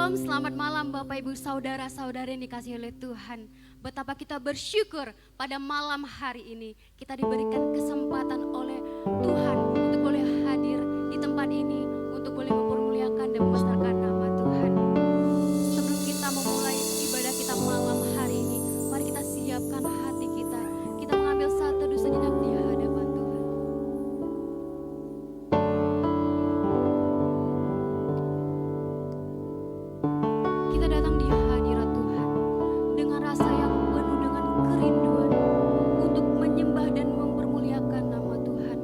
Shalom, selamat malam Bapak Ibu Saudara-saudara yang dikasihi oleh Tuhan. Betapa kita bersyukur pada malam hari ini kita diberikan kesempatan oleh Tuhan untuk boleh hadir di tempat ini, untuk boleh mempermuliakan dan membesarkan nama Tuhan. Sebelum kita memulai ibadah kita malam hari ini, mari kita siapkan hati kita. Kita mengambil satu teduh sejenak di hadapan Tuhan. Kita datang di hadirat Tuhan dengan rasa yang penuh dengan kerinduan untuk menyembah dan mempermuliakan nama Tuhan.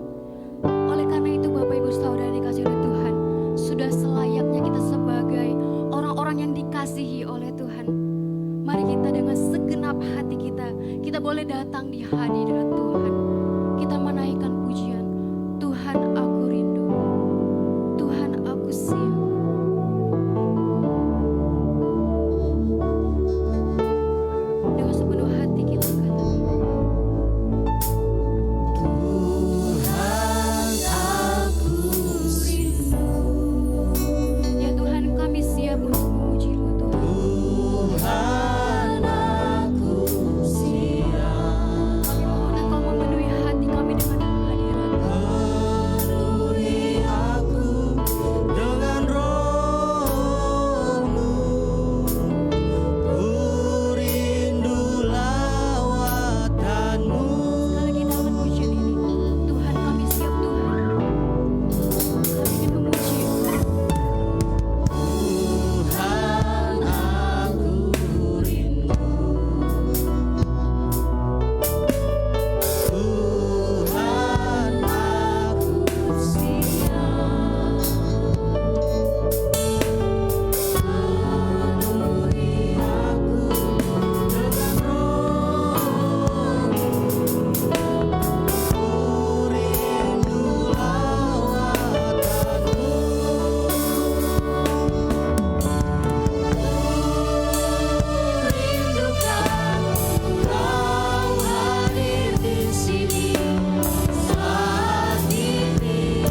Oleh karena itu Bapak Ibu Saudara dikasihi oleh Tuhan, sudah selayaknya kita sebagai orang-orang yang dikasihi oleh Tuhan. Mari kita dengan segenap hati kita boleh datang di hadirat Tuhan. Kita menaikkan pujian, Tuhan aku rindu, Tuhan aku siap. Dengan sepenuh hati kita katakan, Tuhan aku rindu. ya Tuhan kami siap untuk memuji-Mu Tuhan. Tuhan aku siap. Kami mohon Engkau memenuhi hati kami dengan hadirat-Mu. Penuhi aku dengan roh-Mu. Ku rindu lawatan-Mu. Sekali lagi dalam pujian ini, Tuhan kami siap Tuhan. Kami ingin memuji-Mu. Tuhan aku rindu. Tuhan aku siap. Penuhi aku dengan roh-Mu. Ku rindu lawatan-Mu. Rindukan Kau hadir di sini saat ini,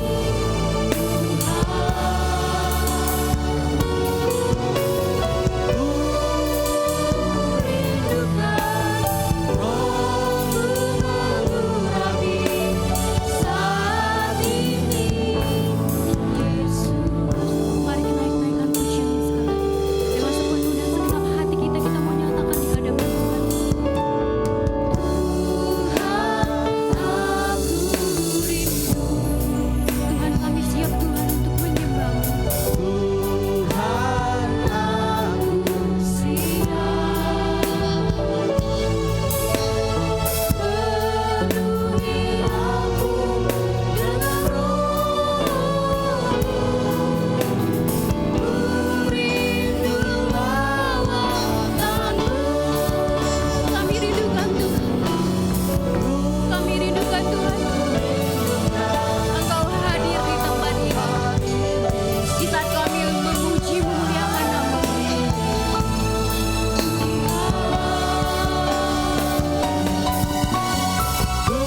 rindukan Roh-Mu mengurapi saat ini, Yesus. Mari kita naikkan pujian sekali lagi. Dengan sepenuh dan segenap hati kita mau nyatakan di hadapan Tuhan. Tuhan aku rindu. Tuhan kami siap Tuhan untuk menyembah-Mu. Tuhan aku siap. Penuhi aku dengan roh-Mu. Ku rindu lawatan-Mu. Kami rindukan Tuhan. Kami rindukan Tuhan. Engkau hadir di tempat ini. Di saat kami memuji memuliakan nama-Mu. Ku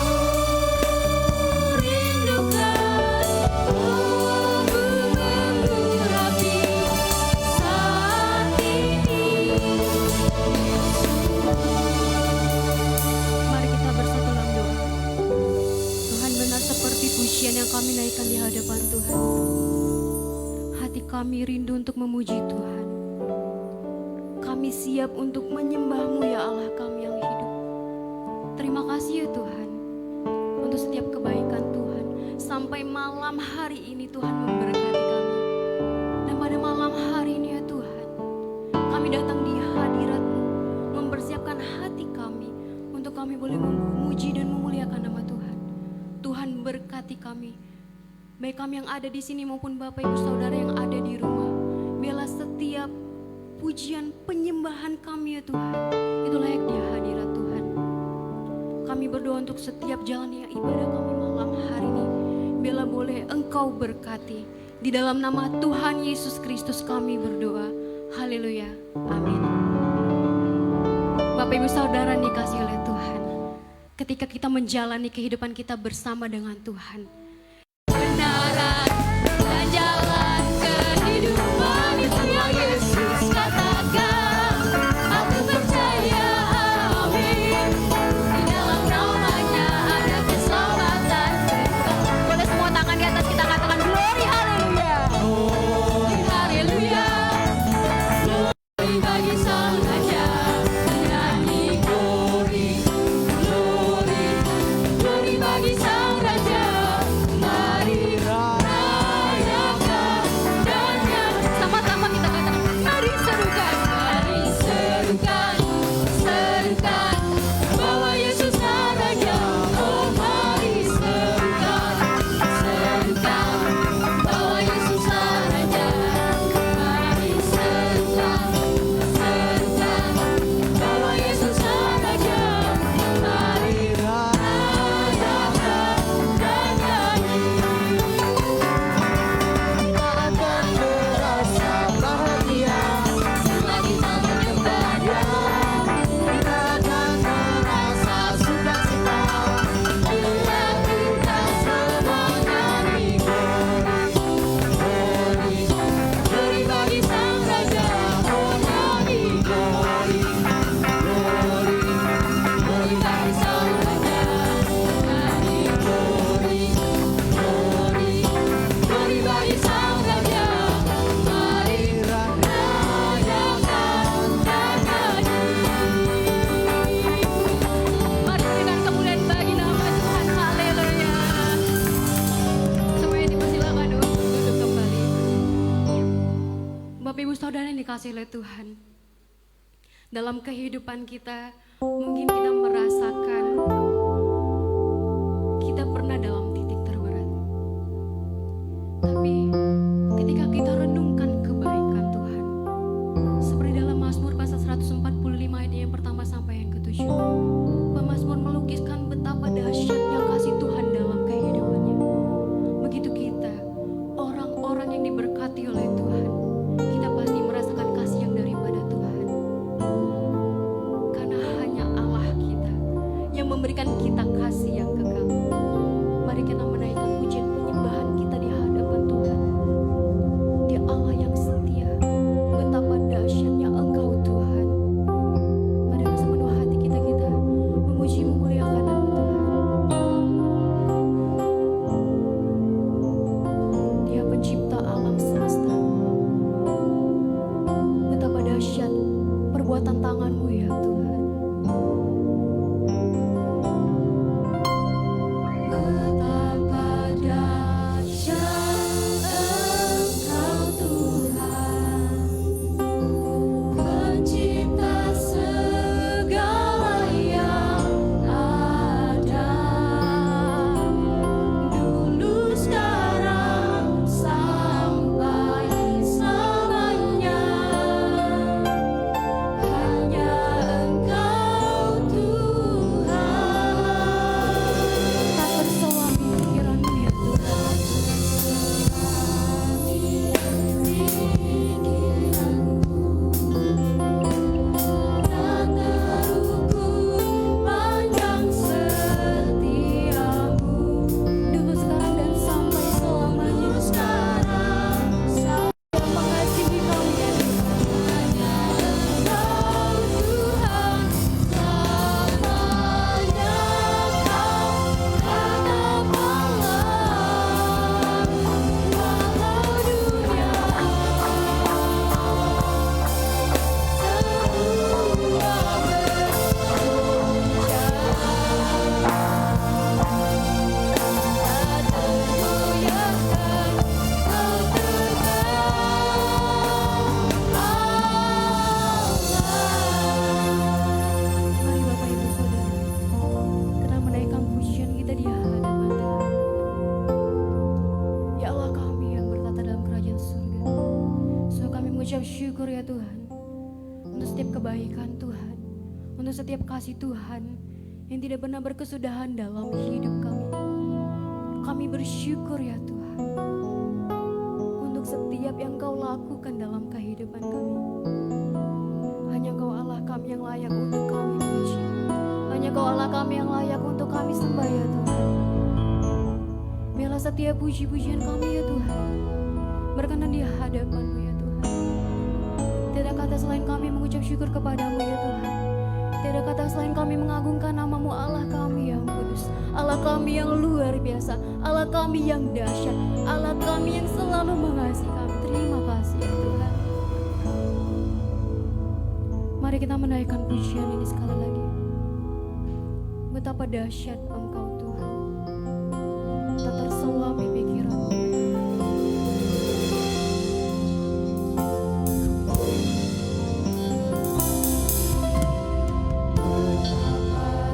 rindukan Roh-Mu mengurapi saat ini, Mari kita bersatu dalam doa. Tuhan benar seperti pujian yang kami naikkan di hadapan Tuhan. Hati kami rindu untuk memuji Tuhan. Kami siap untuk menyembah-Mu ya Allah kami yang hidup. Terima kasih ya Tuhan untuk setiap kebaikan Tuhan. Sampai malam hari ini Tuhan memberkati kami. Dan pada malam hari ini ya Tuhan, kami datang di hadirat-Mu, mempersiapkan hati kami untuk kami boleh memuji dan memuliakan nama Tuhan. Tuhan berkati kami, baik kami yang ada di sini maupun Bapak Ibu Saudara yang ada di rumah. Biarlah setiap pujian penyembahan kami ya Tuhan, itu layak di hadirat Tuhan. Kami berdoa untuk setiap jalannya ibadah kami malam hari ini. Biarlah boleh Engkau berkati. Di dalam nama Tuhan Yesus Kristus kami berdoa. Haleluya. Amin. Bapak Ibu Saudara dikasihi oleh Tuhan. Ketika kita menjalani kehidupan kita bersama dengan Tuhan, kebenaran dan jalan kehidupan itu Yesus. saudara yang dikasihi oleh Tuhan, dalam kehidupan kita mungkin kita merasakan kita pernah dalam titik terberat. Tapi ketika kita renungkan kebaikan Tuhan, seperti dalam Mazmur pasal 145 ayat yang pertama sampai yang ke-7, pemazmur melukiskan betapa dahsyatnya kasih Tuhan dalam kehidupannya. Begitu kita, orang-orang yang diberkati oleh Tuhan, kita pasti merasakan kasih yang daripada Tuhan. Karena hanya Allah kita yang memberikan kita kasih yang kekal. Mari kita menaikkan pujian penyembahan kita di hadapan Tuhan. Dia Allah yang setia, betapa dahsyatnya Engkau Tuhan. Mari dengan sepenuh hati kita memuji memuliakan nama Tuhan. Dia pencipta alam semesta. Betapa dahsyat perbuatan tangan-Mu ya Tuhan. Betapa dahsyat Engkau Tuhan, pencipta segala yang ada, dulu sekarang sampai selamanya. Hanya Engkau Tuhan, Tak terselami pikiran-Mu ya Tuhan. tak terukur panjang setiamu, Dulu sekarang dan sampai selamanya. sekarang Dia mengasihi kami ya Tuhan. Engkau Tuhan, selamanya Kau tetap Allah, walau dunia Mari Bapak Ibu Saudara, kita menaikkan pujian kita di hadapan Tuhan. Ya Allah kami yang bertata dalam kerajaan surga, so kami mengucap syukur ya Tuhan untuk setiap kebaikan Tuhan, untuk setiap kasih Tuhan yang tidak pernah berkesudahan dalam hidup kami. Kami bersyukur ya Tuhan untuk setiap yang Kau lakukan dalam kehidupan kami. Hanya Kau Allah kami yang layak untuk kami puji. Hanya Kau Allah kami yang layak untuk kami sembah ya Tuhan. Biarlah setiap puji-pujian kami ya Tuhan berkenan di hadapan-Mu ya Tuhan. Tidak kata selain kami mengucap syukur kepadamu ya Tuhan. Tidak kata selain kami mengagungkan nama-Mu Allah kami yang kudus, Allah kami yang luar biasa, Allah kami yang dahsyat, Allah kami yang selalu mengasihi kami. Terima kasih ya Tuhan. Mari kita menaikkan pujian ini sekali lagi. Betapa dahsyat Engkau Tuhan, tak terselami pikiran-Mu ya Tuhan.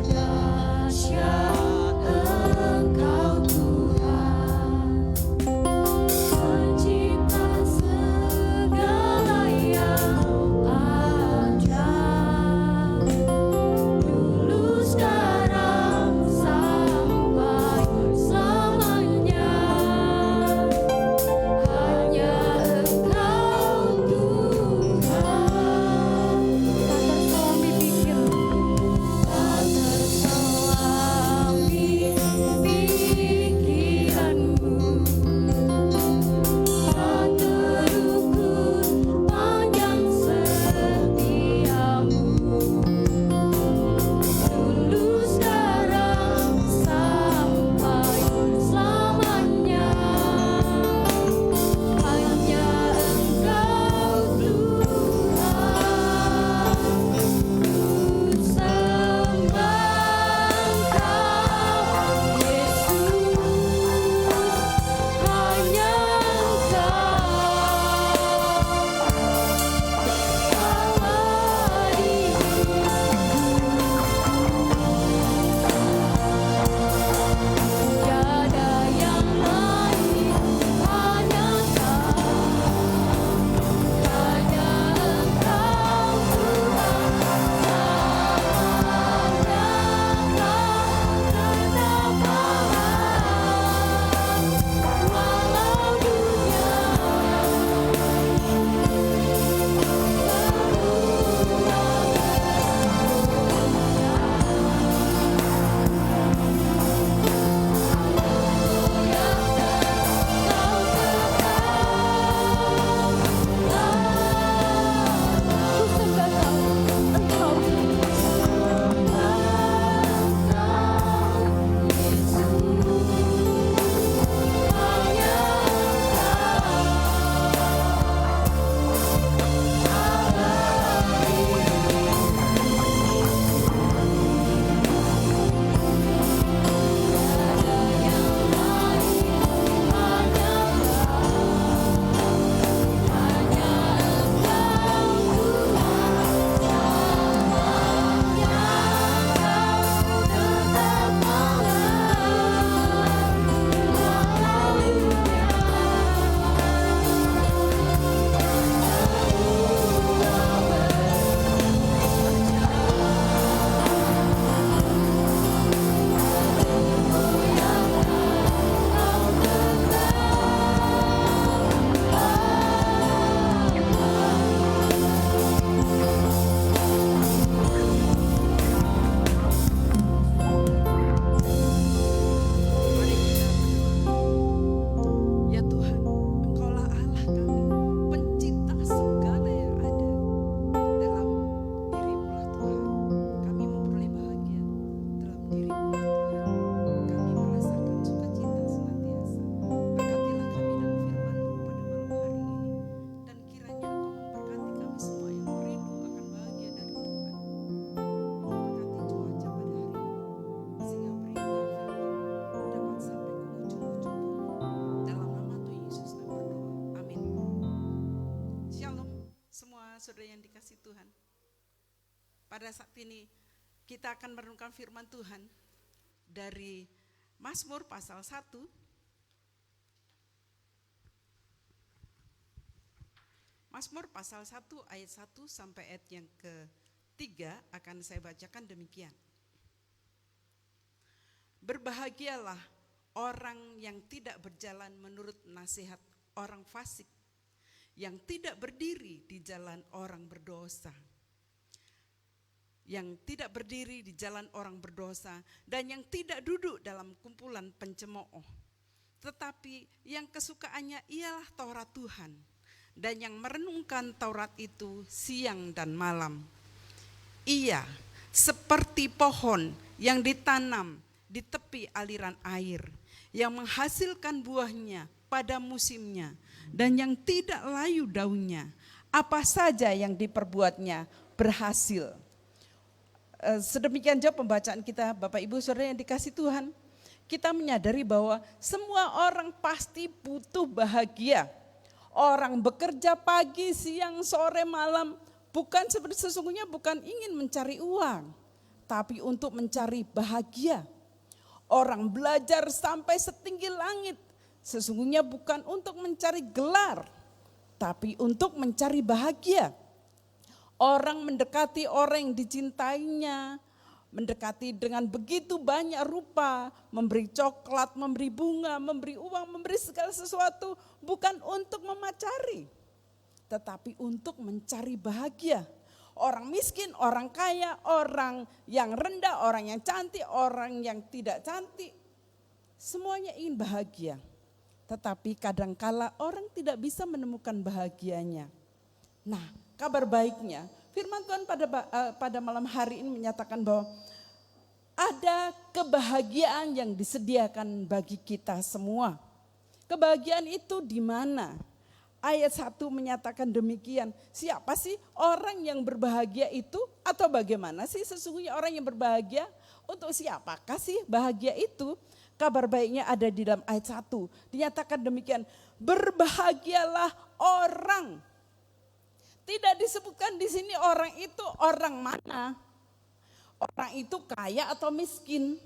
dahsyat Engkau Tuhan, pencipta segala yang ada, dulu sekarang sampai saudara yang dikasih Tuhan, pada saat ini kita akan merenungkan firman Tuhan dari Mazmur pasal 1. Mazmur pasal 1 ayat 1 sampai ayat yang ke-3 akan saya bacakan demikian. Berbahagialah orang yang tidak berjalan menurut nasihat orang fasik, yang tidak berdiri di jalan orang berdosa, yang tidak berdiri di jalan orang berdosa, dan yang tidak duduk dalam kumpulan pencemooh. Tetapi yang kesukaannya ialah Taurat Tuhan, dan yang merenungkan Taurat itu siang dan malam. Ia seperti pohon yang ditanam di tepi aliran air, yang menghasilkan buahnya pada musimnya, dan yang tidak layu daunnya. Apa saja yang diperbuatnya berhasil. Sedemikian jauh pembacaan kita, Bapak Ibu Saudara yang dikasih Tuhan. Kita menyadari bahwa semua orang pasti butuh bahagia. Orang bekerja pagi, siang, sore, malam, sesungguhnya bukan ingin mencari uang, tapi untuk mencari bahagia. Orang belajar sampai setinggi langit, sesungguhnya bukan untuk mencari gelar, tapi untuk mencari bahagia. Orang mendekati orang yang dicintainya, mendekati dengan begitu banyak rupa, memberi coklat, memberi bunga, memberi uang, memberi segala sesuatu, bukan untuk memacari, tetapi untuk mencari bahagia. Orang miskin, orang kaya, orang yang rendah, orang yang cantik, orang yang tidak cantik, semuanya ingin bahagia. Tetapi kadangkala orang tidak bisa menemukan bahagianya. Nah, kabar baiknya, firman Tuhan pada malam hari ini menyatakan bahwa ada kebahagiaan yang disediakan bagi kita semua. Kebahagiaan itu di mana? Ayat 1 menyatakan demikian. Siapa sih orang yang berbahagia itu? Atau bagaimana sih sesungguhnya orang yang berbahagia? Untuk siapakah sih bahagia itu? Kabar baiknya ada di dalam ayat 1. Dinyatakan demikian. Berbahagialah orang. Tidak disebutkan di sini orang itu orang mana. Orang itu kaya atau miskin.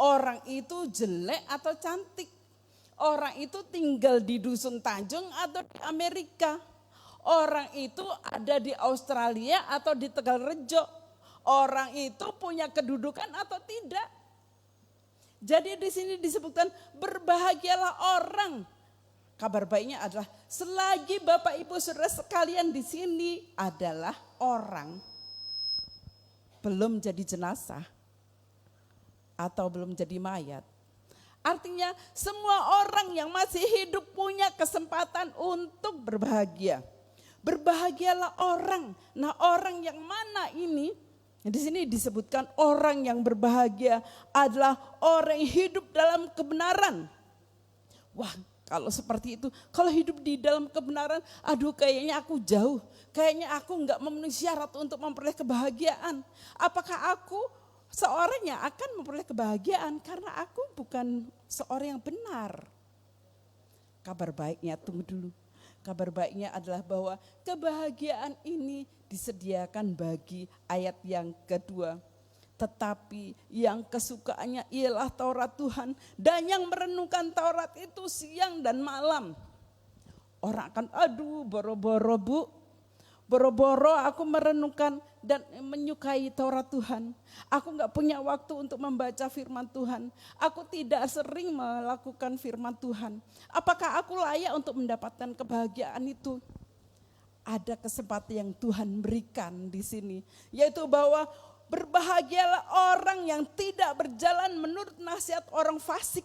Orang itu jelek atau cantik. Orang itu tinggal di Dusun Tanjung atau di Amerika. Orang itu ada di Australia atau di Tegalrejo. Orang itu punya kedudukan atau tidak. Jadi di sini disebutkan berbahagialah orang. Kabar baiknya adalah selagi Bapak Ibu Saudara sekalian di sini adalah orang, belum jadi jenazah atau belum jadi mayat. Artinya semua orang yang masih hidup punya kesempatan untuk berbahagia. Berbahagialah orang. Nah, orang yang mana ini? Di sini disebutkan orang yang berbahagia adalah orang yang hidup dalam kebenaran. Wah, kalau seperti itu, kalau hidup di dalam kebenaran, aduh kayaknya aku jauh. Kayaknya aku enggak memenuhi syarat untuk memperoleh kebahagiaan. Apakah aku seorang yang akan memperoleh kebahagiaan karena aku bukan seorang yang benar? Kabar baiknya, tunggu dulu. Kabar baiknya adalah bahwa kebahagiaan ini disediakan bagi ayat yang kedua. Tetapi yang kesukaannya ialah Taurat Tuhan, dan yang merenungkan Taurat itu siang dan malam. Orang akan, aduh boro-boro bu, boro-boro aku merenungkan dan menyukai Taurat Tuhan. Aku gak punya waktu untuk membaca firman Tuhan. Aku tidak sering melakukan firman Tuhan. Apakah aku layak untuk mendapatkan kebahagiaan itu? Ada kesempatan yang Tuhan berikan di sini, yaitu bahwa berbahagialah orang yang tidak berjalan menurut nasihat orang fasik,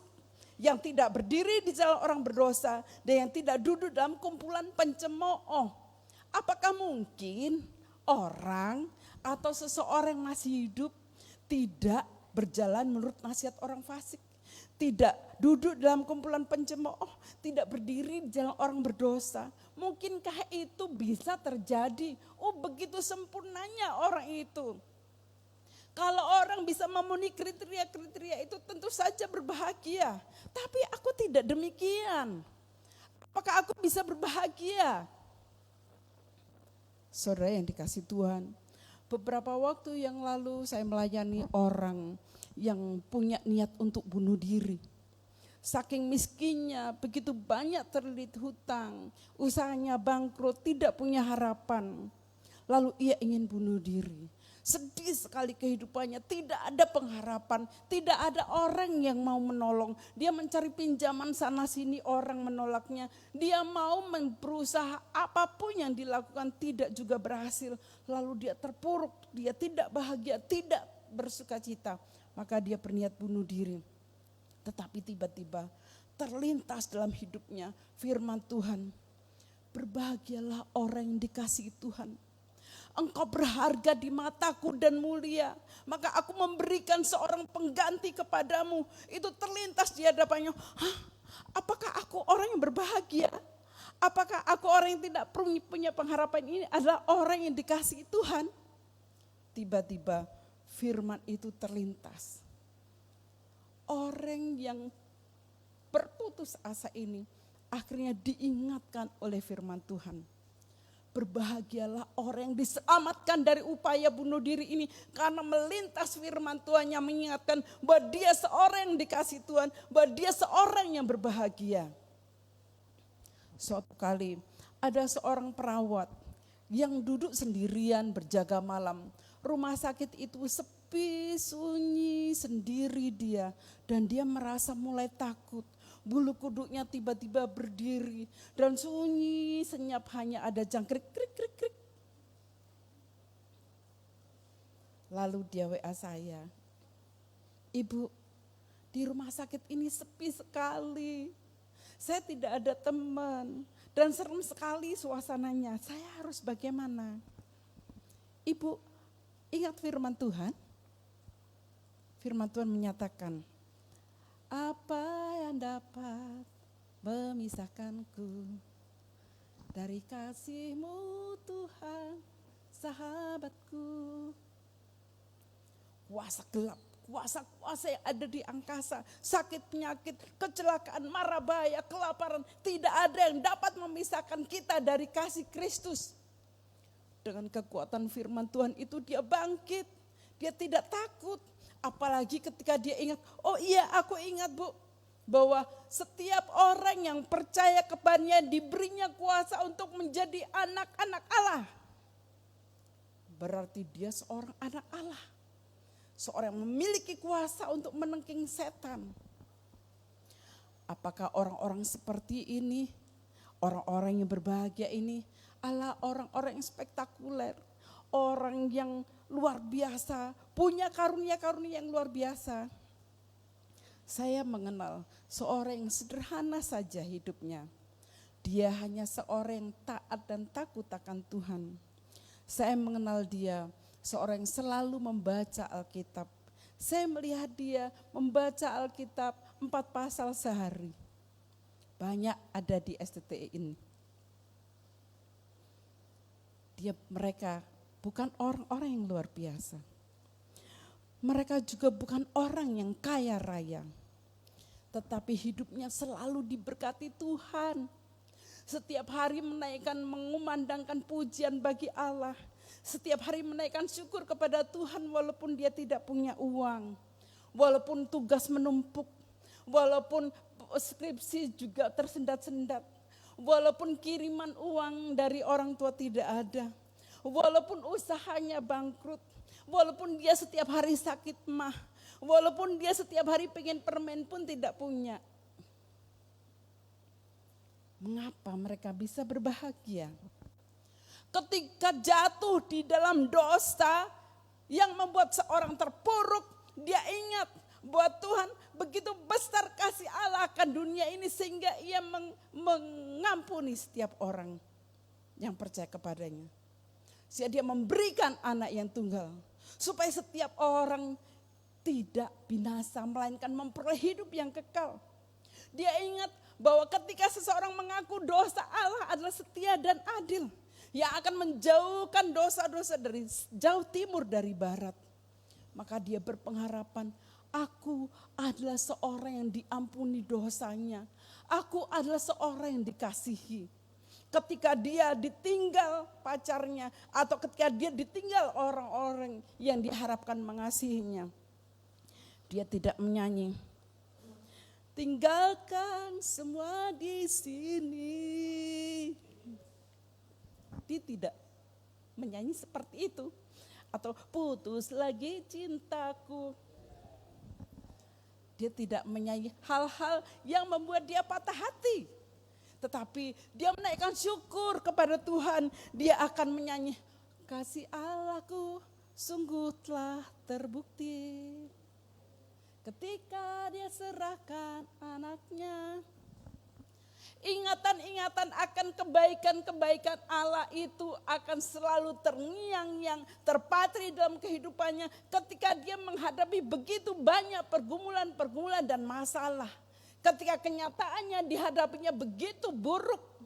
yang tidak berdiri di jalan orang berdosa, dan yang tidak duduk dalam kumpulan pencemooh. Apakah mungkin orang atau seseorang yang masih hidup tidak berjalan menurut nasihat orang fasik, tidak duduk dalam kumpulan pencemooh, tidak berdiri di jalan orang berdosa? Mungkinkah itu bisa terjadi? Oh, begitu sempurnanya orang itu. Kalau orang bisa memenuhi kriteria-kriteria itu tentu saja berbahagia. Tapi aku tidak demikian. Apakah aku bisa berbahagia? Saudara yang dikasih Tuhan, beberapa waktu yang lalu saya melayani orang yang punya niat untuk bunuh diri. Saking miskinnya, begitu banyak terlilit hutang, usahanya bangkrut, tidak punya harapan. Lalu ia ingin bunuh diri. Sedih sekali kehidupannya, tidak ada pengharapan, tidak ada orang yang mau menolong. Dia mencari pinjaman sana sini, orang menolaknya. Dia mau berusaha apapun yang dilakukan tidak juga berhasil. Lalu dia terpuruk, dia tidak bahagia, tidak bersukacita. Maka dia berniat bunuh diri. Tetapi tiba-tiba terlintas dalam hidupnya firman Tuhan. Berbahagialah orang yang dikasihi Tuhan. Engkau berharga di mataku dan mulia. Maka aku memberikan seorang pengganti kepadamu. Itu terlintas di hadapannya. Hah? Apakah aku orang yang berbahagia? Apakah aku orang yang tidak punya pengharapan? Ini adalah orang yang dikasihi Tuhan. Tiba-tiba firman itu terlintas. Orang yang berputus asa ini akhirnya diingatkan oleh firman Tuhan. Berbahagialah orang yang diselamatkan dari upaya bunuh diri ini. Karena melintas firman Tuhan yang mengingatkan bahwa dia seorang yang dikasih Tuhan. Bahwa dia seorang yang berbahagia. Suatu kali ada seorang perawat yang duduk sendirian berjaga malam. Rumah sakit itu sepi, sunyi, sendiri dia. Dan dia merasa mulai takut. Bulu kuduknya tiba-tiba berdiri. Dan sunyi, senyap, hanya ada jangkrik, krik, krik, krik. Lalu dia WA saya. Ibu, di rumah sakit ini sepi sekali. Saya tidak ada teman. Dan serem sekali suasananya. Saya harus bagaimana? Ibu, ingat firman Tuhan? Firman Tuhan menyatakan, apa yang dapat memisahkanku dari kasih-Mu Tuhan, sahabatku. Kuasa gelap, kuasa-kuasa yang ada di angkasa, sakit penyakit, kecelakaan, mara bahaya, kelaparan, tidak ada yang dapat memisahkan kita dari kasih Kristus. Dengan kekuatan firman Tuhan itu dia bangkit, dia tidak takut. Apalagi ketika dia ingat, oh iya aku ingat Bu, bahwa setiap orang yang percaya kepadanya diberinya kuasa untuk menjadi anak-anak Allah. Berarti dia seorang anak Allah. Seorang yang memiliki kuasa untuk menengking setan. Apakah orang-orang seperti ini, orang-orang yang berbahagia ini adalah orang-orang yang spektakuler. Orang yang luar biasa, punya karunia-karunia yang luar biasa. Saya mengenal seorang yang sederhana saja hidupnya. Dia hanya seorang yang taat dan takut akan Tuhan. Saya mengenal dia, seorang yang selalu membaca Alkitab. Saya melihat dia membaca Alkitab 4 pasal sehari. Banyak ada di STTI ini. Mereka bukan orang-orang yang luar biasa. Mereka juga bukan orang yang kaya raya. Tetapi hidupnya selalu diberkati Tuhan. Setiap hari menaikkan, mengumandangkan pujian bagi Allah. Setiap hari menaikkan syukur kepada Tuhan walaupun dia tidak punya uang. Walaupun tugas menumpuk. Walaupun skripsi juga tersendat-sendat. Walaupun kiriman uang dari orang tua tidak ada. Walaupun usahanya bangkrut, walaupun dia setiap hari sakit mah, walaupun dia setiap hari pengen permen pun tidak punya. Mengapa mereka bisa berbahagia? Ketika jatuh di dalam dosa yang membuat seorang terpuruk, dia ingat bahwa Tuhan begitu besar kasih Allah akan dunia ini sehingga ia mengampuni setiap orang yang percaya kepadanya. Sehingga dia memberikan anak yang tunggal. Supaya setiap orang tidak binasa melainkan memperoleh hidup yang kekal. Dia ingat bahwa ketika seseorang mengaku dosa, Allah adalah setia dan adil. Yang akan menjauhkan dosa-dosa dari jauh timur dari barat. Maka dia berpengharapan, aku adalah seorang yang diampuni dosanya. Aku adalah seorang yang dikasihi. ketika dia ditinggal pacarnya, atau ketika dia ditinggal orang-orang yang diharapkan mengasihinya. Dia tidak menyanyi, tinggalkan semua di sini. Dia tidak menyanyi seperti itu. Atau putus lagi cintaku. Dia tidak menyanyi hal-hal yang membuat dia patah hati. Tetapi dia menaikkan syukur kepada Tuhan. Dia akan menyanyi, kasih Allahku sungguh telah terbukti. Ketika dia serahkan anaknya. Ingatan-ingatan akan kebaikan-kebaikan Allah itu akan selalu terngiang-ngiang, terpatri dalam kehidupannya ketika dia menghadapi begitu banyak pergumulan-pergumulan dan masalah. Ketika kenyataannya dihadapinya begitu buruk,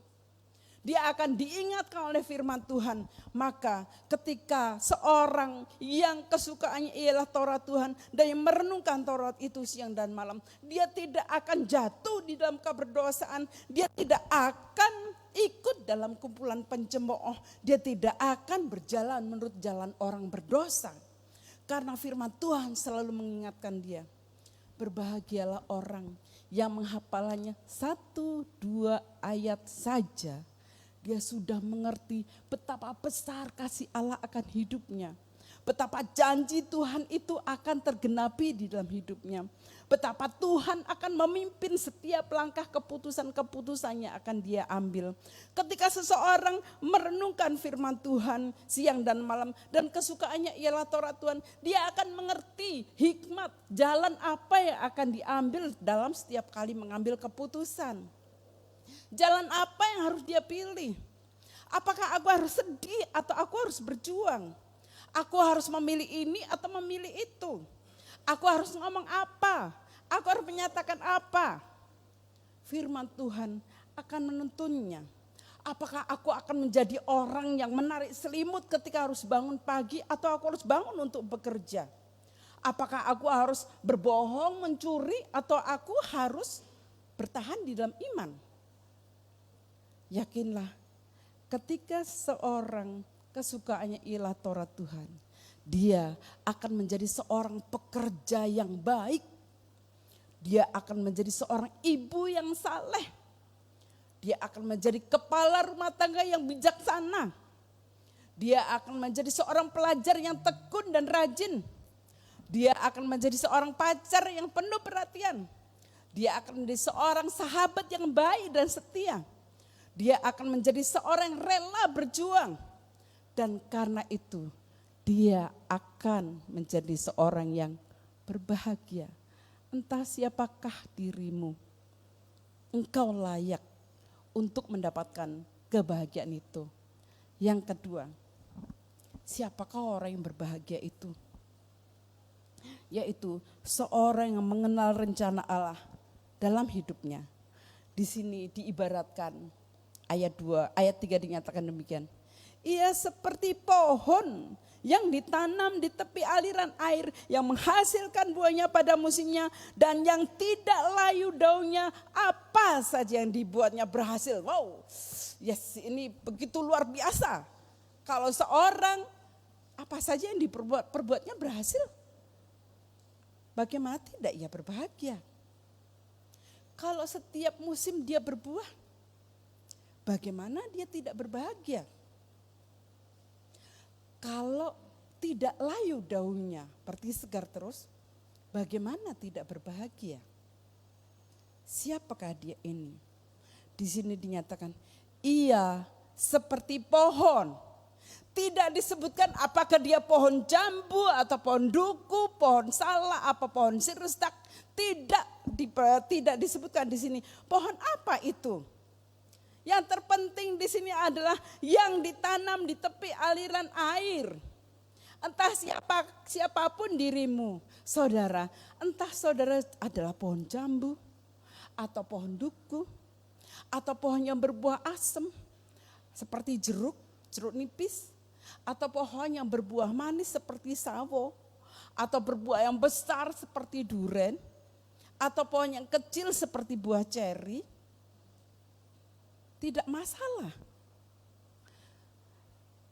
dia akan diingatkan oleh firman Tuhan. Maka ketika seorang yang kesukaannya ialah Taurat Tuhan dan yang merenungkan Taurat itu siang dan malam, dia tidak akan jatuh di dalam keberdosaan, dia tidak akan ikut dalam kumpulan pencemooh, dia tidak akan berjalan menurut jalan orang berdosa. Karena firman Tuhan selalu mengingatkan dia, berbahagialah orang yang menghafalannya 1-2 ayat saja. Dia sudah mengerti betapa besar kasih Allah akan hidupnya. Betapa janji Tuhan itu akan tergenapi di dalam hidupnya. Betapa Tuhan akan memimpin setiap langkah keputusan-keputusannya akan dia ambil. Ketika seseorang merenungkan firman Tuhan siang dan malam dan kesukaannya ialah Taurat Tuhan, dia akan mengerti hikmat jalan apa yang akan diambil dalam setiap kali mengambil keputusan. Jalan apa yang harus dia pilih? Apakah aku harus sedih atau aku harus berjuang? Aku harus memilih ini atau memilih itu? Aku harus ngomong apa? Aku harus menyatakan apa? Firman Tuhan akan menuntunnya. Apakah aku akan menjadi orang yang menarik selimut ketika harus bangun pagi atau aku harus bangun untuk bekerja? Apakah aku harus berbohong, mencuri atau aku harus bertahan di dalam iman? Yakinlah, ketika seorang kesukaannya ialah Taurat Tuhan, dia akan menjadi seorang pekerja yang baik. Dia akan menjadi seorang ibu yang saleh. Dia akan menjadi kepala rumah tangga yang bijaksana. Dia akan menjadi seorang pelajar yang tekun dan rajin. Dia akan menjadi seorang pacar yang penuh perhatian. Dia akan menjadi seorang sahabat yang baik dan setia. Dia akan menjadi seorang yang rela berjuang. Dan karena itu dia akan menjadi seorang yang berbahagia. Entah siapakah dirimu, engkau layak untuk mendapatkan kebahagiaan itu. Yang kedua, siapakah orang yang berbahagia itu? Yaitu seorang yang mengenal rencana Allah dalam hidupnya. Di sini diibaratkan ayat 3 dinyatakan demikian. Ia seperti pohon yang ditanam di tepi aliran air yang menghasilkan buahnya pada musimnya dan yang tidak layu daunnya, apa saja yang dibuatnya berhasil. Wow, yes, ini begitu luar biasa. Kalau seorang apa saja yang perbuatnya berhasil, bagaimana tidak ia berbahagia? Kalau setiap musim dia berbuah, bagaimana dia tidak berbahagia? Kalau tidak layu daunnya, berarti segar terus, bagaimana tidak berbahagia? Siapakah dia ini? Di sini dinyatakan, ia seperti pohon. Tidak disebutkan apakah dia pohon jambu atau pohon duku, pohon salak, apa pohon sirstak. Tidak disebutkan di sini. Pohon apa itu? Yang terpenting di sini adalah yang ditanam di tepi aliran air. Entah siapapun dirimu, saudara. Entah saudara adalah pohon jambu, atau pohon duku, atau pohon yang berbuah asem, seperti jeruk nipis, atau pohon yang berbuah manis seperti sawo, atau berbuah yang besar seperti duren, atau pohon yang kecil seperti buah ceri. Tidak masalah.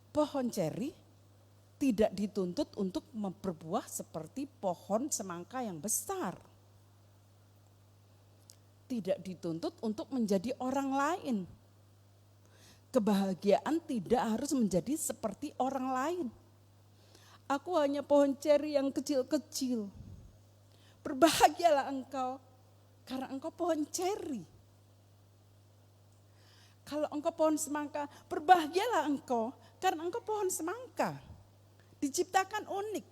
Pohon ceri tidak dituntut untuk berbuah seperti pohon semangka yang besar. Tidak dituntut untuk menjadi orang lain. Kebahagiaan tidak harus menjadi seperti orang lain. Aku hanya pohon ceri yang kecil-kecil. Berbahagialah engkau karena engkau pohon ceri. Kalau engkau pohon semangka, berbahagialah engkau karena engkau pohon semangka. Diciptakan unik.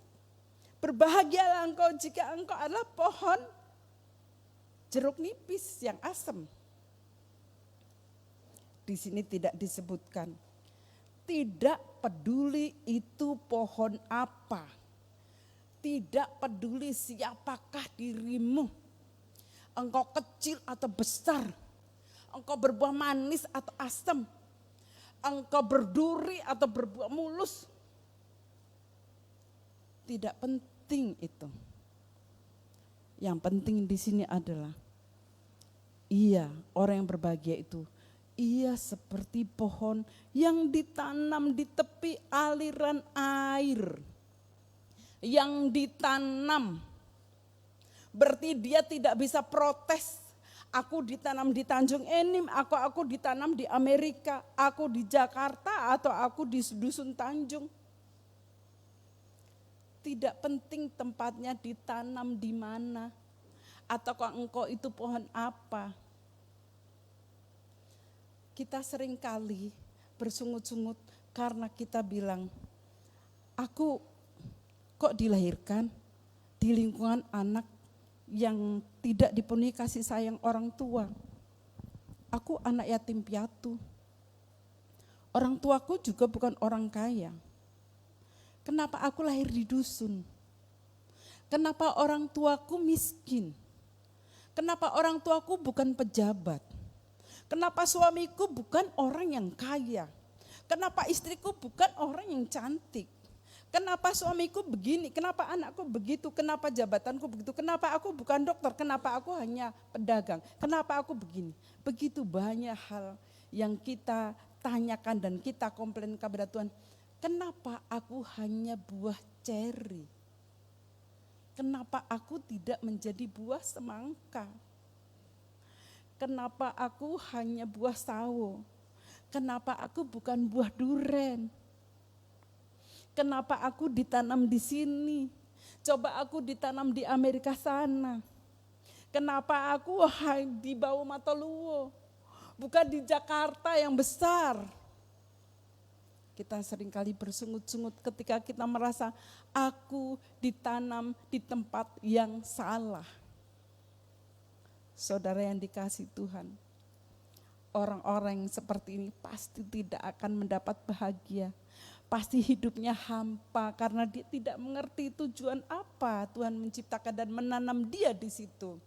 Berbahagialah engkau jika engkau adalah pohon jeruk nipis yang asam. Di sini tidak disebutkan. Tidak peduli itu pohon apa. Tidak peduli siapakah dirimu. Engkau kecil atau besar. Engkau berbuah manis atau asam. Engkau berduri atau berbuah mulus. Tidak penting itu. Yang penting di sini adalah orang yang berbahagia itu, ia seperti pohon yang ditanam di tepi aliran air. Yang ditanam, berarti dia tidak bisa protes. Aku ditanam di Tanjung Enim, aku ditanam di Amerika, aku di Jakarta atau aku di Dusun Tanjung. Tidak penting tempatnya ditanam di mana, ataukah engkau itu pohon apa. Kita seringkali bersungut-sungut karena kita bilang, aku kok dilahirkan di lingkungan anak yang tidak dipenuhi kasih sayang orang tua. Aku anak yatim piatu. Orang tuaku juga bukan orang kaya. Kenapa aku lahir di dusun? Kenapa orang tuaku miskin? Kenapa orang tuaku bukan pejabat? Kenapa suamiku bukan orang yang kaya? Kenapa istriku bukan orang yang cantik? Kenapa suamiku begini? Kenapa anakku begitu? Kenapa jabatanku begitu? Kenapa aku bukan dokter? Kenapa aku hanya pedagang? Kenapa aku begini? Begitu banyak hal yang kita tanyakan dan kita komplain kepada Tuhan. Kenapa aku hanya buah ceri? Kenapa aku tidak menjadi buah semangka? Kenapa aku hanya buah sawo? Kenapa aku bukan buah duren? Kenapa aku ditanam di sini? Coba aku ditanam di Amerika sana. Kenapa aku di bawah Matoluo? Bukan di Jakarta yang besar. Kita seringkali bersungut-sungut ketika kita merasa aku ditanam di tempat yang salah. Saudara yang dikasihi Tuhan, orang-orang yang seperti ini pasti tidak akan mendapat bahagia. Pasti hidupnya hampa karena dia tidak mengerti tujuan apa Tuhan menciptakan dan menanam dia di situ.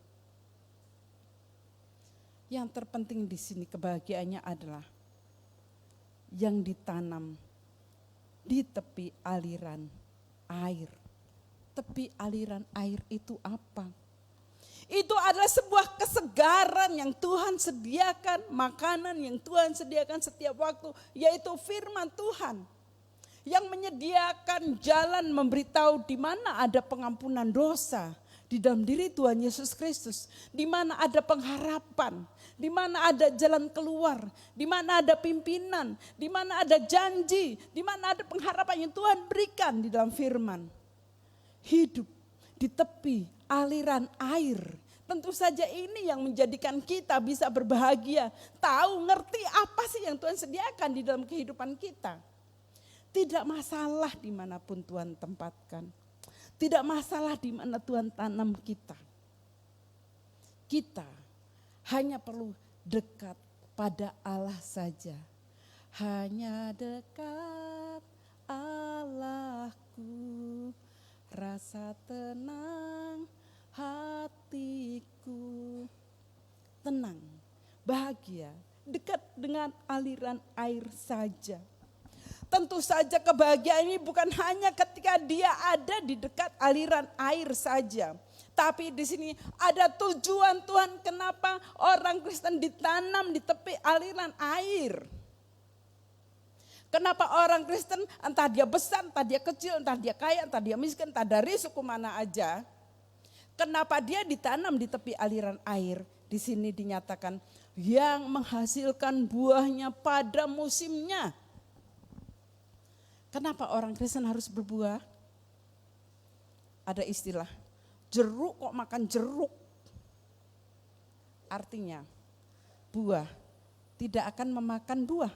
Yang terpenting di sini kebahagiaannya adalah yang ditanam di tepi aliran air. Tepi aliran air itu apa? Itu adalah sebuah kesegaran yang Tuhan sediakan, makanan yang Tuhan sediakan setiap waktu, yaitu firman Tuhan. Yang menyediakan jalan memberitahu di mana ada pengampunan dosa di dalam diri Tuhan Yesus Kristus, di mana ada pengharapan, di mana ada jalan keluar, di mana ada pimpinan, di mana ada janji, di mana ada pengharapan yang Tuhan berikan di dalam firman. Hidup di tepi aliran air. Tentu saja ini yang menjadikan kita bisa berbahagia, tahu ngerti apa sih yang Tuhan sediakan di dalam kehidupan kita. Tidak masalah dimanapun Tuhan tempatkan. Tidak masalah di mana Tuhan tanam kita. Kita hanya perlu dekat pada Allah saja. Hanya dekat Allahku, rasa tenang hatiku. Tenang, bahagia, dekat dengan aliran air saja. Tentu saja kebahagiaan ini bukan hanya ketika dia ada di dekat aliran air saja. Tapi di sini ada tujuan Tuhan kenapa orang Kristen ditanam di tepi aliran air. Kenapa orang Kristen entah dia besar, entah dia kecil, entah dia kaya, entah dia miskin, entah dari suku mana aja. Kenapa dia ditanam di tepi aliran air? Di sini dinyatakan yang menghasilkan buahnya pada musimnya. Kenapa orang Kristen harus berbuah? Ada istilah, jeruk kok makan jeruk. Artinya, buah tidak akan memakan buah.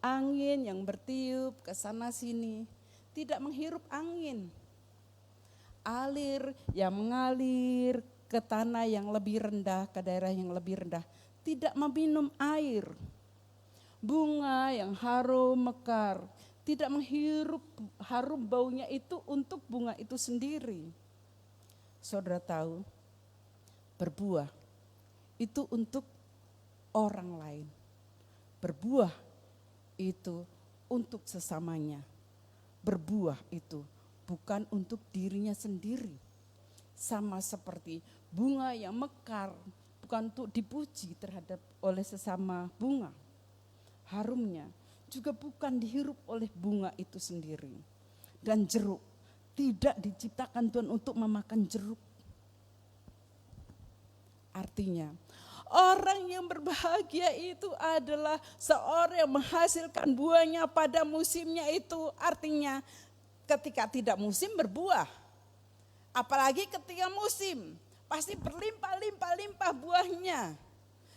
Angin yang bertiup ke sana sini tidak menghirup angin. Alir yang mengalir ke tanah yang lebih rendah, ke daerah yang lebih rendah, tidak meminum air. Bunga yang harum mekar tidak menghirup harum baunya itu untuk bunga itu sendiri. Saudara tahu, berbuah itu untuk orang lain. Berbuah itu untuk sesamanya. Berbuah itu bukan untuk dirinya sendiri. Sama seperti bunga yang mekar bukan untuk dipuji terhadap oleh sesama bunga. Harumnya juga bukan dihirup oleh bunga itu sendiri. Dan jeruk tidak diciptakan Tuhan untuk memakan jeruk. Artinya, orang yang berbahagia itu adalah seorang yang menghasilkan buahnya pada musimnya itu. Artinya ketika tidak musim berbuah. Apalagi ketika musim, pasti berlimpah-limpah buahnya.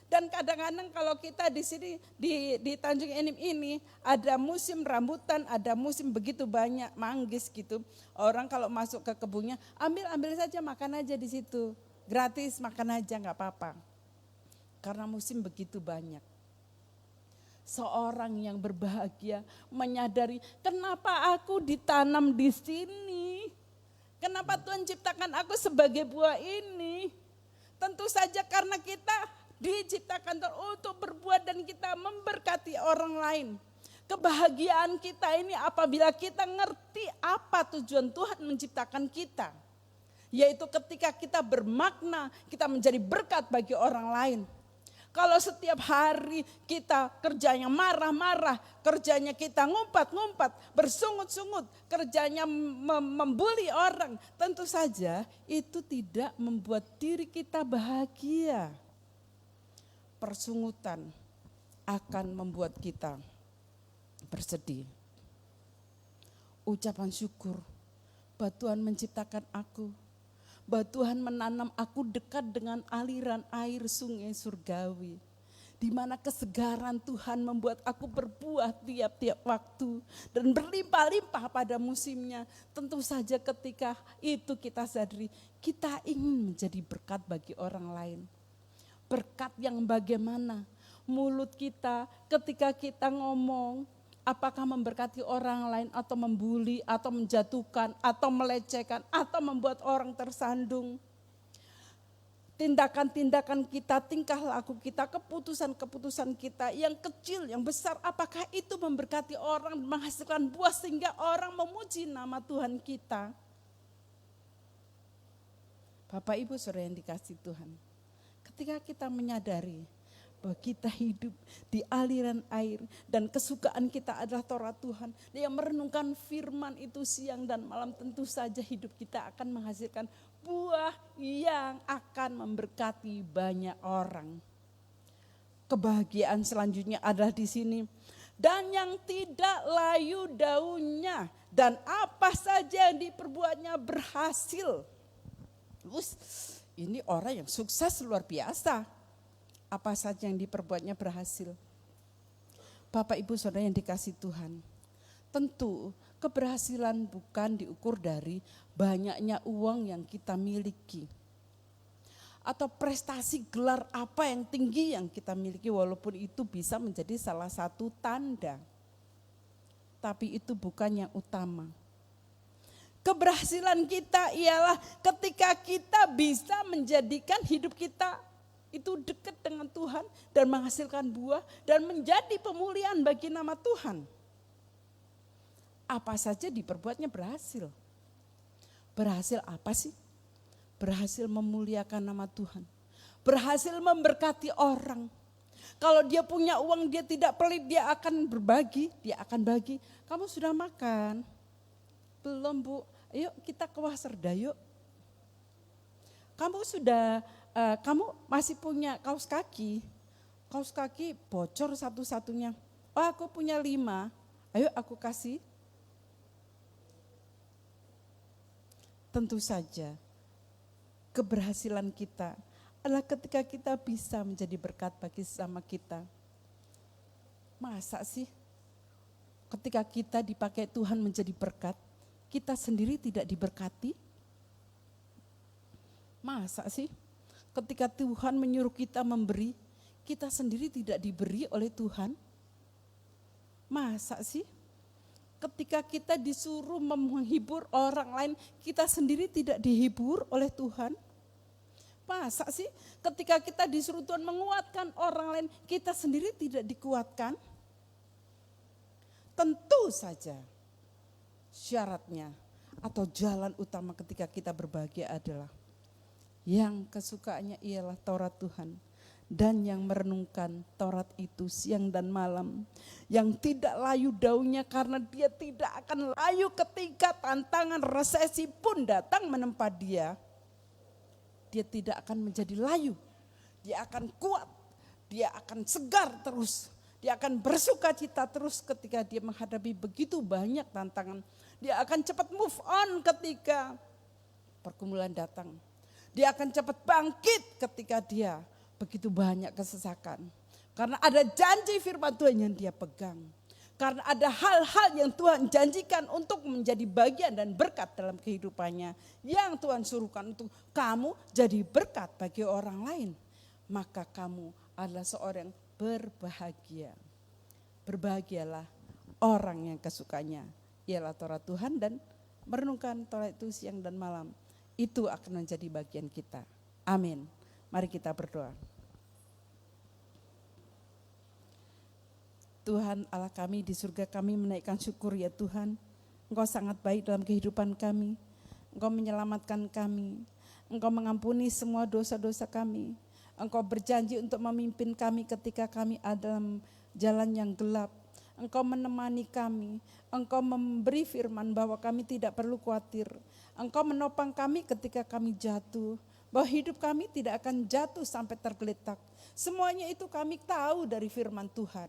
Dan kadang-kadang kalau kita di sini di Tanjung Enim ini ada musim rambutan, ada musim begitu banyak manggis gitu. Orang kalau masuk ke kebunnya, ambil saja, makan aja di situ. Gratis, makan aja nggak apa-apa. Karena musim begitu banyak. Seorang yang berbahagia menyadari, kenapa aku ditanam di sini? Kenapa Tuhan ciptakan aku sebagai buah ini? Tentu saja karena kita diciptakan Tuhan untuk berbuat dan kita memberkati orang lain. Kebahagiaan kita ini apabila kita ngerti apa tujuan Tuhan menciptakan kita. Yaitu ketika kita bermakna, kita menjadi berkat bagi orang lain. Kalau setiap hari kita kerjanya marah-marah, kerjanya kita ngumpat-ngumpat, bersungut-sungut, kerjanya membuli orang, tentu saja itu tidak membuat diri kita bahagia. Persungutan akan membuat kita bersedih. Ucapan syukur, bahwa Tuhan menciptakan aku, bahwa Tuhan menanam aku dekat dengan aliran air sungai surgawi. Di mana kesegaran Tuhan membuat aku berbuah tiap-tiap waktu dan berlimpah-limpah pada musimnya. Tentu saja ketika itu kita sadari, kita ingin menjadi berkat bagi orang lain. Berkat yang bagaimana? Mulut kita ketika kita ngomong, apakah memberkati orang lain atau membuli atau menjatuhkan atau melecehkan atau membuat orang tersandung. Tindakan-tindakan kita, tingkah laku kita, keputusan-keputusan kita yang kecil, yang besar, apakah itu memberkati orang, menghasilkan buah sehingga orang memuji nama Tuhan kita. Bapak Ibu Saudara yang dikasihi Tuhan, ketika kita menyadari bahwa kita hidup di aliran air dan kesukaan kita adalah Taurat Tuhan. Dia merenungkan firman itu siang dan malam, tentu saja hidup kita akan menghasilkan buah yang akan memberkati banyak orang. Kebahagiaan selanjutnya adalah di sini. Dan yang tidak layu daunnya dan apa saja yang diperbuatnya berhasil. Ini orang yang sukses luar biasa. Apa saja yang diperbuatnya berhasil. Bapak Ibu Saudara yang dikasihi Tuhan, tentu keberhasilan bukan diukur dari banyaknya uang yang kita miliki. Atau prestasi gelar apa yang tinggi yang kita miliki, walaupun itu bisa menjadi salah satu tanda. Tapi itu bukan yang utama. Keberhasilan kita ialah ketika kita bisa menjadikan hidup kita itu dekat dengan Tuhan dan menghasilkan buah dan menjadi pemulihan bagi nama Tuhan. Apa saja diperbuatnya berhasil. Berhasil apa sih? Berhasil memuliakan nama Tuhan. Berhasil memberkati orang. Kalau dia punya uang, dia tidak pelit, dia akan berbagi, dia akan bagi. Kamu sudah makan? Belum, Bu. Ayo kita ke Waserda yuk. Kamu masih punya kaos kaki? Kaos kaki bocor satu-satunya. Oh, aku punya 5. Ayo aku kasih. Tentu saja keberhasilan kita adalah ketika kita bisa menjadi berkat bagi sesama kita. Masa sih ketika kita dipakai Tuhan menjadi berkat, kita sendiri tidak diberkati? Masa sih ketika Tuhan menyuruh kita memberi, kita sendiri tidak diberi oleh Tuhan? Masa sih ketika kita disuruh menghibur orang lain, kita sendiri tidak dihibur oleh Tuhan? Masa sih ketika kita disuruh Tuhan menguatkan orang lain, kita sendiri tidak dikuatkan? Tentu saja syaratnya atau jalan utama ketika kita berbahagia adalah yang kesukaannya ialah Taurat Tuhan. Dan yang merenungkan Taurat itu siang dan malam. Yang tidak layu daunnya karena dia tidak akan layu ketika tantangan resesi pun datang menempa dia. Dia tidak akan menjadi layu. Dia akan kuat. Dia akan segar terus. Dia akan bersuka cita terus ketika dia menghadapi begitu banyak tantangan. Dia akan cepat move on ketika pergumulan datang. Dia akan cepat bangkit ketika dia begitu banyak kesesakan. Karena ada janji firman Tuhan yang dia pegang. Karena ada hal-hal yang Tuhan janjikan untuk menjadi bagian dan berkat dalam kehidupannya. Yang Tuhan suruhkan untuk kamu jadi berkat bagi orang lain. Maka kamu adalah seorang yang berbahagia. Berbahagialah orang yang kesukanya ialah Taurat Tuhan dan merenungkan Taurat itu siang dan malam. Itu akan menjadi bagian kita. Amin. Mari kita berdoa. Tuhan Allah kami di surga, kami menaikkan syukur ya Tuhan. Engkau sangat baik dalam kehidupan kami. Engkau menyelamatkan kami. Engkau mengampuni semua dosa-dosa kami. Engkau berjanji untuk memimpin kami ketika kami ada dalam jalan yang gelap. Engkau menemani kami. Engkau memberi firman bahwa kami tidak perlu khawatir. Engkau menopang kami ketika kami jatuh. Bahwa hidup kami tidak akan jatuh sampai tergeletak. Semuanya itu kami tahu dari firman Tuhan.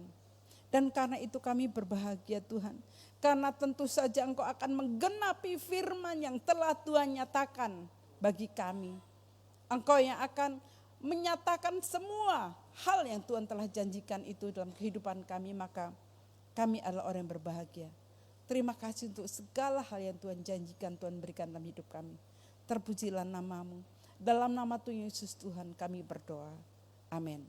Dan karena itu kami berbahagia Tuhan. Karena tentu saja Engkau akan menggenapi firman yang telah Tuhan nyatakan bagi kami. Engkau yang akan menyatakan semua hal yang Tuhan telah janjikan itu dalam kehidupan kami. Maka kami adalah orang yang berbahagia. Terima kasih untuk segala hal yang Tuhan janjikan, Tuhan berikan dalam hidup kami. Terpujilah nama-Mu. Dalam nama Tuhan Yesus Tuhan kami berdoa. Amin.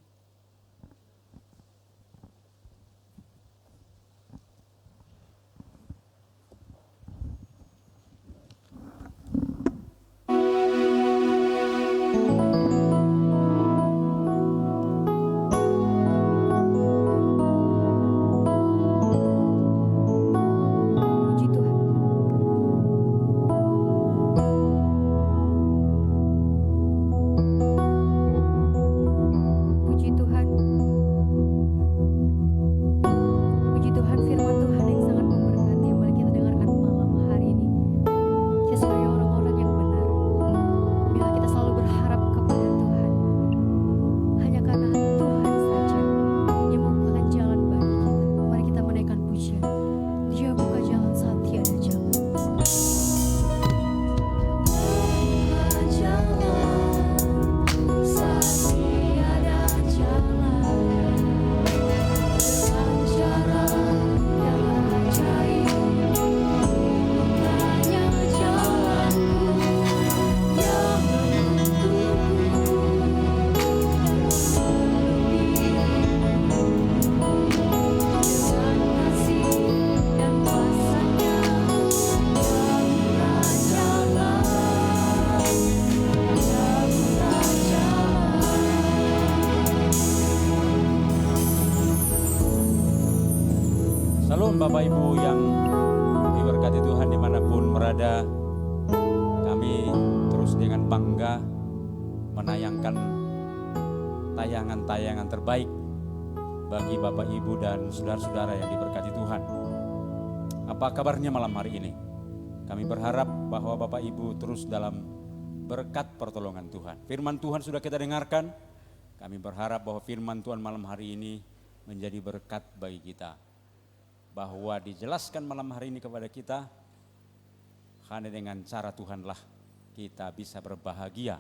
Puji Tuhan. Puji Tuhan. Puji Tuhan, firman Tuhan yang sangat memberkati yang boleh kita dengarkan malam hari ini. Kita sebagai orang-orang yang benar, bila kita selalu berharap kepada Tuhan, hanya karena Tuhan saja yang membukakan jalan bagi kita. Mari kita menaikkan pujian. Dia buka jalan saat tiada jalan. Shalom Bapak Ibu yang diberkati Tuhan dimanapun berada. Kami terus dengan bangga menayangkan tayangan-tayangan terbaik bagi Bapak Ibu dan saudara-saudara yang diberkati Tuhan. Apa kabarnya malam hari ini? Kami berharap bahwa Bapak Ibu terus dalam berkat pertolongan Tuhan. Firman Tuhan sudah kita dengarkan. Kami berharap bahwa firman Tuhan malam hari ini menjadi berkat bagi kita. Bahwa dijelaskan malam hari ini kepada kita, hanya dengan cara Tuhanlah kita bisa berbahagia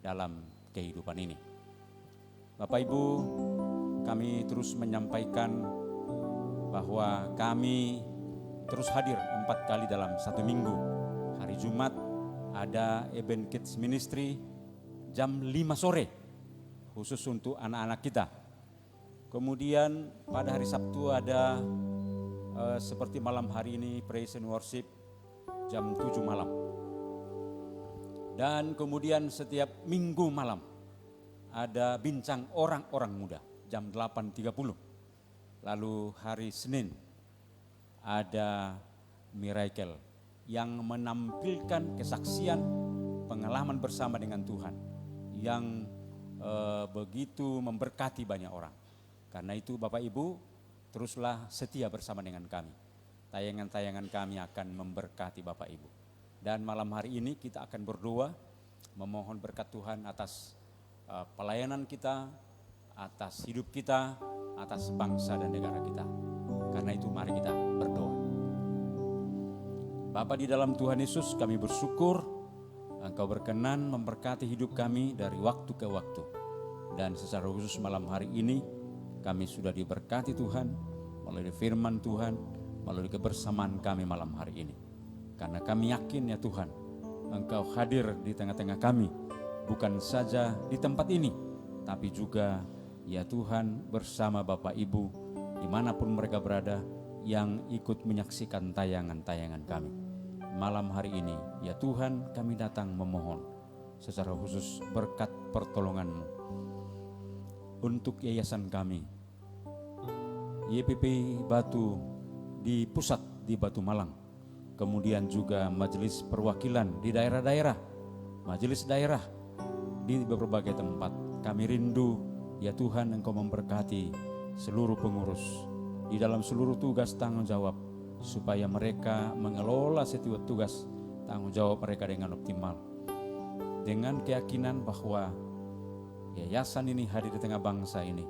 dalam kehidupan ini. Bapak Ibu, kami terus menyampaikan bahwa kami terus hadir 4 kali dalam 1 minggu. Hari Jumat ada Eben Kids Ministry jam 5 sore khusus untuk anak-anak kita. Kemudian pada hari Sabtu ada seperti malam hari ini Praise and Worship jam 7 malam. Dan kemudian setiap minggu malam ada bincang orang-orang muda jam 8.30. Lalu hari Senin ada Miracle yang menampilkan kesaksian pengalaman bersama dengan Tuhan yang begitu memberkati banyak orang. Karena itu Bapak Ibu teruslah setia bersama dengan kami. Tayangan-tayangan kami akan memberkati Bapak Ibu. Dan malam hari ini kita akan berdoa memohon berkat Tuhan atas pelayanan kita, atas hidup kita, atas bangsa dan negara kita. Karena itu mari kita berdoa. Bapa di dalam Tuhan Yesus, kami bersyukur Engkau berkenan memberkati hidup kami dari waktu ke waktu. Dan secara khusus malam hari ini kami sudah diberkati Tuhan melalui firman Tuhan, melalui kebersamaan kami malam hari ini. Karena kami yakin ya Tuhan, Engkau hadir di tengah-tengah kami, bukan saja di tempat ini, tapi juga ya Tuhan bersama Bapak Ibu dimanapun mereka berada yang ikut menyaksikan tayangan-tayangan kami. Malam hari ini ya Tuhan kami datang memohon secara khusus berkat pertolongan-Mu untuk yayasan kami YPP Batu di pusat di Batu Malang, kemudian juga majelis perwakilan di daerah-daerah, majelis daerah di berbagai tempat. Kami rindu ya Tuhan Engkau memberkati seluruh pengurus di dalam seluruh tugas tanggung jawab, supaya mereka mengelola setiap tugas tanggung jawab mereka dengan optimal, dengan keyakinan bahwa yayasan ini hadir di tengah bangsa ini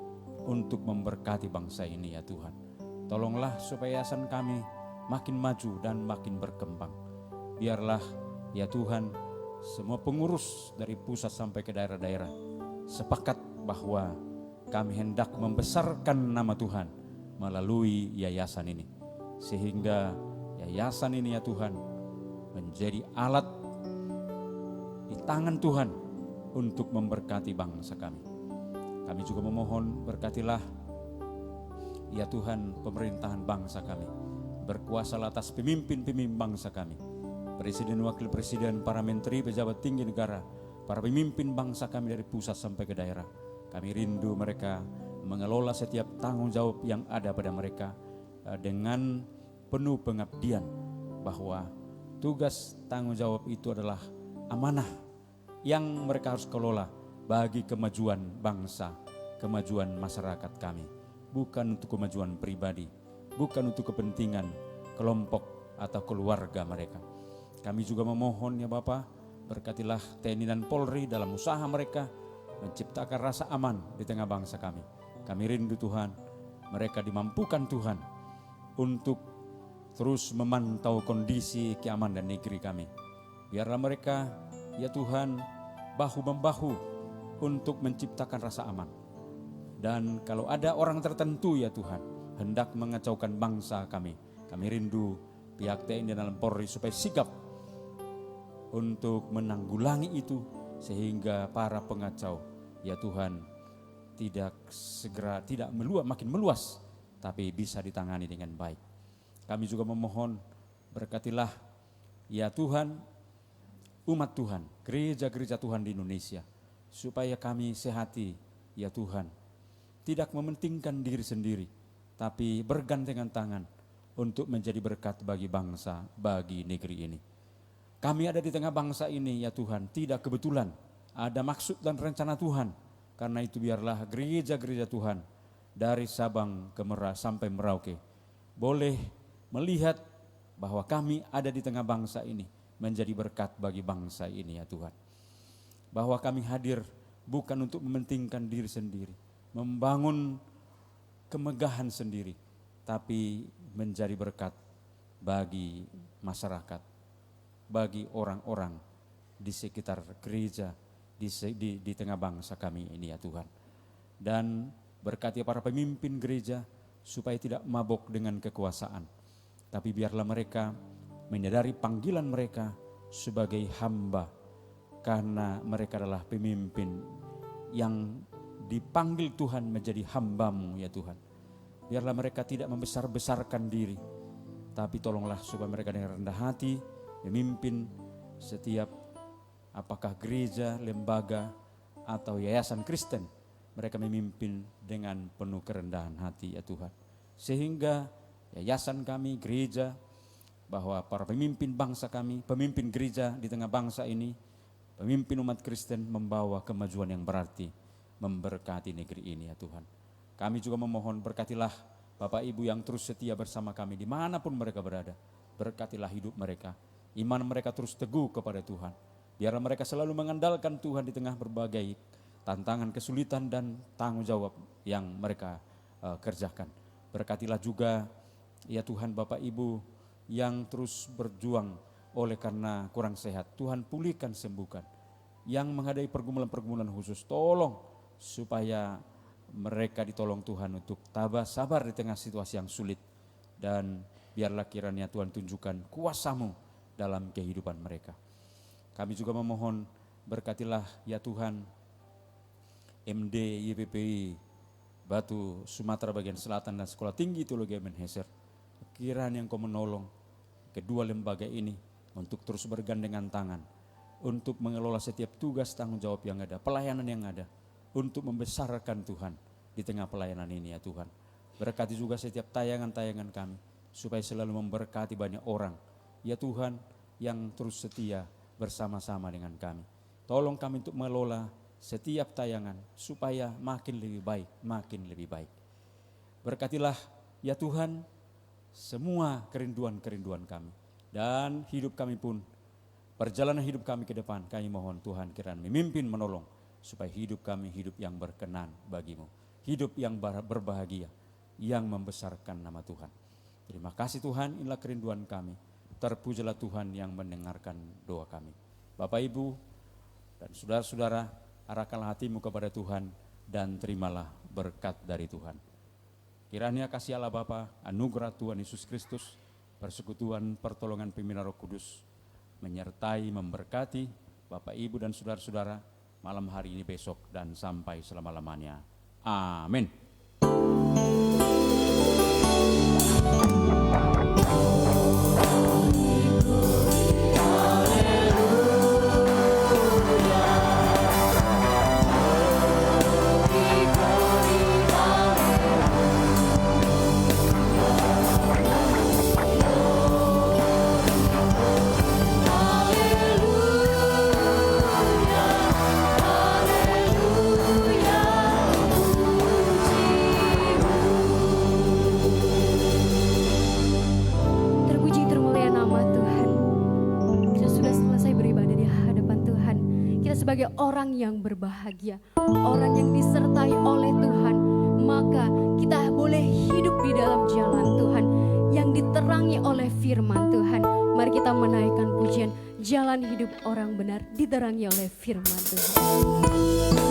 untuk memberkati bangsa ini ya Tuhan. Tolonglah supaya yayasan kami makin maju dan makin berkembang. Biarlah ya Tuhan semua pengurus dari pusat sampai ke daerah-daerah sepakat bahwa kami hendak membesarkan nama Tuhan melalui yayasan ini. Sehingga yayasan ini ya Tuhan menjadi alat di tangan Tuhan untuk memberkati bangsa kami. Kami juga memohon berkatilah ya Tuhan pemerintahan bangsa kami. Berkuasalah atas pemimpin-pemimpin bangsa kami. Presiden, wakil presiden, para menteri, pejabat tinggi negara, para pemimpin bangsa kami dari pusat sampai ke daerah. Kami rindu mereka mengelola setiap tanggung jawab yang ada pada mereka dengan penuh pengabdian, bahwa tugas tanggung jawab itu adalah amanah yang mereka harus kelola bagi kemajuan bangsa, kemajuan masyarakat kami. Bukan untuk kemajuan pribadi, bukan untuk kepentingan kelompok atau keluarga mereka. Kami juga memohon ya Bapa, berkatilah TNI dan Polri dalam usaha mereka menciptakan rasa aman di tengah bangsa kami. Kami rindu Tuhan, mereka dimampukan Tuhan untuk terus memantau kondisi keamanan negeri kami. Biarlah mereka ya Tuhan bahu-membahu untuk menciptakan rasa aman. Dan kalau ada orang tertentu ya Tuhan hendak mengacaukan bangsa kami, kami rindu pihak TNI dan Polri supaya sigap untuk menanggulangi itu, sehingga para pengacau ya Tuhan tidak makin meluas, tapi bisa ditangani dengan baik. Kami juga memohon berkatilah ya Tuhan umat Tuhan, gereja-gereja Tuhan di Indonesia, supaya kami sehati ya Tuhan, tidak mementingkan diri sendiri, tapi bergandengan tangan untuk menjadi berkat bagi bangsa, bagi negeri ini. Kami ada di tengah bangsa ini ya Tuhan, tidak kebetulan, ada maksud dan rencana Tuhan. Karena itu biarlah gereja-gereja Tuhan dari Sabang ke sampai Merauke boleh melihat bahwa kami ada di tengah bangsa ini, menjadi berkat bagi bangsa ini ya Tuhan. Bahwa kami hadir bukan untuk mementingkan diri sendiri, membangun kemegahan sendiri, tapi menjadi berkat bagi masyarakat, bagi orang-orang di sekitar gereja, di tengah bangsa kami ini ya Tuhan. Dan berkati para pemimpin gereja supaya tidak mabok dengan kekuasaan, tapi biarlah mereka menyadari panggilan mereka sebagai hamba, karena mereka adalah pemimpin yang dipanggil Tuhan menjadi hamba-Mu ya Tuhan. Biarlah mereka tidak membesar-besarkan diri, tapi tolonglah supaya mereka dengan rendah hati memimpin setiap apakah gereja, lembaga, atau yayasan Kristen. Mereka memimpin dengan penuh kerendahan hati ya Tuhan. Sehingga yayasan kami, gereja, bahwa para pemimpin bangsa kami, pemimpin gereja di tengah bangsa ini, pemimpin umat Kristen membawa kemajuan yang berarti, memberkati negeri ini ya Tuhan. Kami juga memohon berkatilah Bapak Ibu yang terus setia bersama kami dimanapun mereka berada. Berkatilah hidup mereka, iman mereka terus teguh kepada Tuhan. Biarlah mereka selalu mengandalkan Tuhan di tengah berbagai tantangan, kesulitan, dan tanggung jawab yang mereka kerjakan. Berkatilah juga ya Tuhan Bapak Ibu yang terus berjuang oleh karena kurang sehat. Tuhan pulihkan, sembuhkan. Yang menghadapi pergumulan-pergumulan khusus, tolong supaya mereka ditolong Tuhan untuk tabah sabar di tengah situasi yang sulit. Dan biarlah kiranya Tuhan tunjukkan kuasa-Mu dalam kehidupan mereka. Kami juga memohon berkatilah ya Tuhan MD YPPI Batu Sumatera bagian selatan dan Sekolah Tinggi Teologi Ebenezer. Kiranya Engkau menolong kedua lembaga ini untuk terus bergandengan tangan, untuk mengelola setiap tugas tanggung jawab yang ada, pelayanan yang ada, untuk membesarkan Tuhan di tengah pelayanan ini ya Tuhan. Berkati juga setiap tayangan-tayangan kami, supaya selalu memberkati banyak orang ya Tuhan yang terus setia bersama-sama dengan kami. Tolong kami untuk mengelola setiap tayangan supaya makin lebih baik, makin lebih baik. Berkatilah ya Tuhan semua kerinduan-kerinduan kami, dan hidup kami pun, perjalanan hidup kami ke depan, kami mohon Tuhan kiranya memimpin, menolong, supaya hidup kami hidup yang berkenan bagi-Mu, hidup yang berbahagia, yang membesarkan nama Tuhan. Terima kasih Tuhan, inilah kerinduan kami. Terpujilah Tuhan yang mendengarkan doa kami. Bapak Ibu dan saudara-saudara, arahkanlah hatimu kepada Tuhan dan terimalah berkat dari Tuhan. Kiranya kasih Allah Bapa, anugerah Tuhan Yesus Kristus, persekutuan pertolongan pimpinan Roh Kudus menyertai, memberkati Bapak Ibu dan saudara-saudara malam hari ini, besok, dan sampai selama-lamanya. Amin. Sebagai orang yang berbahagia, orang yang disertai oleh Tuhan, maka kita boleh hidup di dalam jalan Tuhan yang diterangi oleh firman Tuhan. Mari kita menaikkan pujian, jalan hidup orang benar diterangi oleh firman Tuhan.